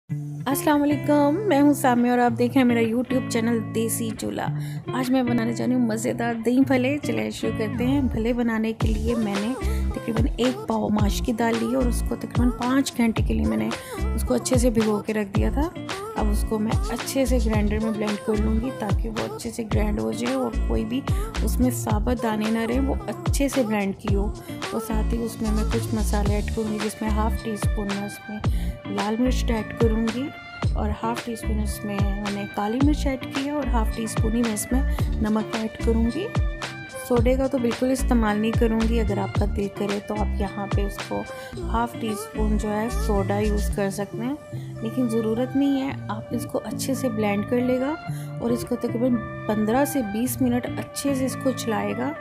अस्सलाम वालेकुम, मैं हूँ साम्या और आप देख रहे हैं मेरा यूट्यूब चैनल देसी चूल्हा। आज मैं बनाने जा रही हूँ मज़ेदार दही भले। चलिए शुरू करते हैं। भले बनाने के लिए मैंने तकरीबन 1 पाव माश की दाल ली और उसको तकरीबन 5 घंटे के लिए मैंने उसको अच्छे से भिगो के रख दिया था। अब उसको मैं अच्छे से ग्राइंडर में ब्लेंड कर लूँगी ताकि वो अच्छे से ग्राइंड हो जाए और कोई भी उसमें साबुत दाने ना रहे, वो अच्छे से ग्राइंड की हो। और साथ ही उसमें मैं कुछ मसाले ऐड करूँगी, जिसमें हाफ़ टी स्पून मैं उसमें लाल मिर्च ऐड करूँगी और हाफ़ टी स्पून इसमें मैंने काली मिर्च ऐड की है और हाफ़ टी स्पून ही मैं इसमें नमक ऐड करूँगी। सोडे का तो बिल्कुल इस्तेमाल नहीं करूँगी। अगर आपका दिल करे तो आप यहाँ पे उसको हाफ़ टी स्पून जो है सोडा यूज़ कर सकते हैं, लेकिन ज़रूरत नहीं है। आप इसको अच्छे से ब्लेंड कर लेगा और इसको तकरीबन 15 से 20 मिनट अच्छे से इसको चलाएगा,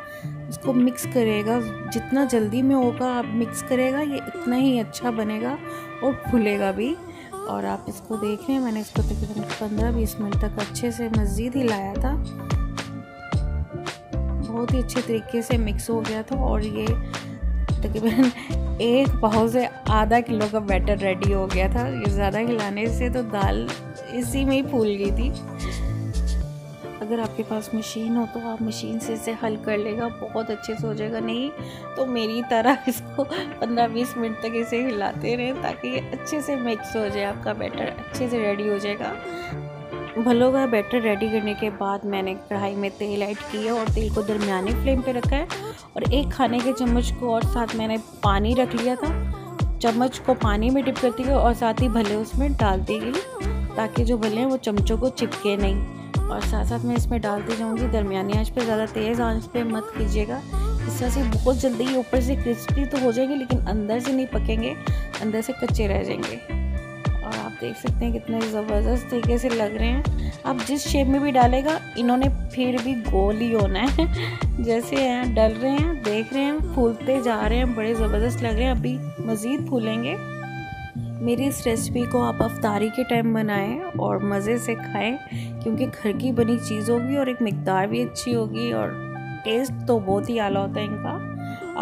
इसको मिक्स करेगा। जितना जल्दी में होगा आप मिक्स करेगा, ये इतना ही अच्छा बनेगा और फूलेगा भी। और आप इसको देख रहे हैं, मैंने इसको तकरीबन 15-20 मिनट तक अच्छे से मज़ीद हिलाया था। बहुत ही अच्छे तरीके से मिक्स हो गया था और ये तकरीबन 1 पाव से आधा किलो का बैटर रेडी हो गया था। ये ज़्यादा हिलाने से तो दाल इसी में ही फूल गई थी। अगर आपके पास मशीन हो तो आप मशीन से इसे हल कर लेगा, बहुत अच्छे से हो जाएगा। नहीं तो मेरी तरह इसको 15-20 मिनट तक इसे हिलाते रहें ताकि ये अच्छे से मिक्स हो जाए, आपका बैटर अच्छे से रेडी हो जाएगा। भलों का बैटर रेडी करने के बाद मैंने कढ़ाई में तेल ऐड किया और तेल को दरमियानी फ्लेम पे रखा है और 1 खाने के चम्मच को और साथ मैंने पानी रख लिया था। चम्मच को पानी में डिप करती गई और साथ ही भले उसमें डालती गई ताकि जो भले हैं वो चमचों को चिपके नहीं। और साथ साथ मैं इसमें डालती जाऊंगी दरमियानी आंच पे, ज़्यादा तेज़ आंच पे मत कीजिएगा। इस तरह से बहुत जल्दी ऊपर से क्रिस्पी तो हो जाएंगे लेकिन अंदर से नहीं पकेंगे, अंदर से कच्चे रह जाएंगे। और आप देख सकते हैं कितने ज़बरदस्त तरीके से लग रहे हैं। आप जिस शेप में भी डालेगा इन्होंने फिर भी गोल ही होना है। जैसे हैं डल रहे हैं, देख रहे हैं फूलते जा रहे हैं, बड़े ज़बरदस्त लग रहे हैं, अभी मज़ीद फूलेंगे। मेरी इस रेसिपी को आप अफ्तारी के टाइम बनाएं और मज़े से खाएं, क्योंकि घर की बनी चीज़ होगी और एक मिकदार भी अच्छी होगी और टेस्ट तो बहुत ही आला होता है इनका।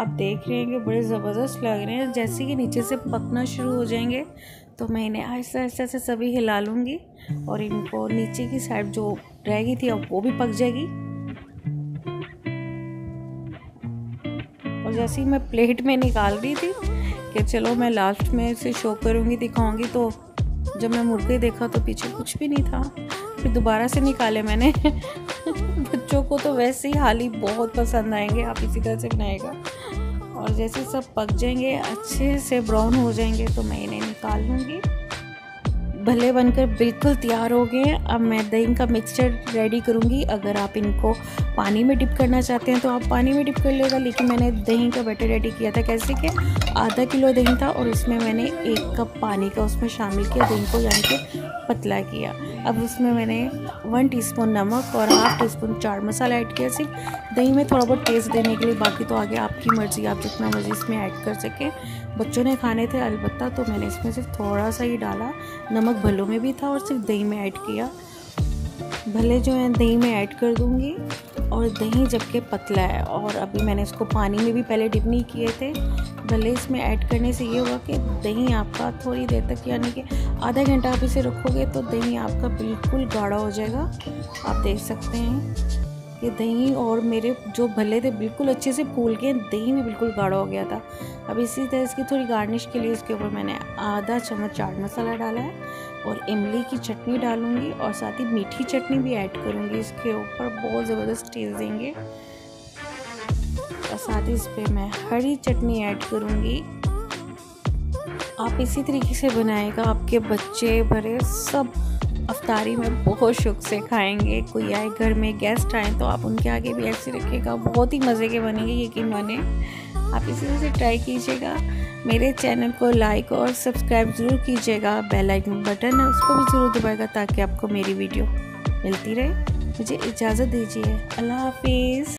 आप देख रहे हैं कि बड़े ज़बरदस्त लग रहे हैं। जैसे कि नीचे से पकना शुरू हो जाएंगे तो मैं इन्हें आहिस्ता आहिस्ता से सभी हिला लूँगी और इनको नीचे की साइड जो रह गई थी अब वो भी पक जाएगी। और जैसे ही मैं प्लेट में निकाल रही थी कि चलो मैं लास्ट में इसे शो करूँगी, दिखाऊँगी, तो जब मैं मुड़ के देखा तो पीछे कुछ भी नहीं था। फिर दोबारा से निकाले मैंने। बच्चों को तो वैसे ही हाली बहुत पसंद आएंगे, आप इसी तरह से बनाएगा। और जैसे सब पक जाएंगे, अच्छे से ब्राउन हो जाएंगे तो मैं इन्हें निकाल लूँगी। भले बनकर बिल्कुल तैयार हो गए हैं। अब मैं दही का मिक्सचर रेडी करूँगी। अगर आप इनको पानी में डिप करना चाहते हैं तो आप पानी में डिप कर लेगा, लेकिन मैंने दही का बैटर रेडी किया था कैसे कि आधा किलो दही था और उसमें मैंने 1 कप पानी का उसमें शामिल किया, दही को यानी कि पतला किया। अब उसमें मैंने 1 टीस्पून नमक और half tea spoon chaat masala add किया, सिर्फ दही में थोड़ा बहुत टेस्ट देने के लिए। बाकी तो आगे आपकी मर्ज़ी, आप जितना मर्ज़ी इसमें ऐड कर सकें। बच्चों ने खाने थे अलबत्ता, तो मैंने इसमें सिर्फ थोड़ा सा ही डाला। नमक भलों में भी था और सिर्फ दही में ऐड किया। भले जो है दही में ऐड कर दूंगी और दही जबकि पतला है और अभी मैंने इसको पानी में भी पहले डिप नहीं किए थे। भले इसमें ऐड करने से ये होगा कि दही आपका थोड़ी देर तक यानी कि आधा घंटा आप इसे रखोगे तो दही आपका बिल्कुल गाढ़ा हो जाएगा। आप देख सकते हैं कि दही और मेरे जो भले थे बिल्कुल अच्छे से फूल के, दही में बिल्कुल गाढ़ा हो गया था। अब इसी तरह इसकी थोड़ी गार्निश के लिए इसके ऊपर मैंने आधा चम्मच चाट मसाला डाला है और इमली की चटनी डालूंगी और साथ ही मीठी चटनी भी ऐड करूंगी इसके ऊपर, बहुत ज़बरदस्त टेस्ट देंगे। और साथ ही इस पर मैं हरी चटनी ऐड करूंगी। आप इसी तरीके से बनाएगा, आपके बच्चे बड़े सब अफ्तारी में बहुत शौक से खाएंगे। कोई आए घर में, गेस्ट आए तो आप उनके आगे भी ऐसे रखिएगा, बहुत ही मज़े के बनेंगे, यकीन माने। आप इसी तरह से ट्राई कीजिएगा। मेरे चैनल को लाइक और सब्सक्राइब ज़रूर कीजिएगा। बेल आइकन बटन है उसको भी ज़रूर दबाएगा ताकि आपको मेरी वीडियो मिलती रहे। मुझे इजाज़त दीजिए, अल्लाह हाफिज़।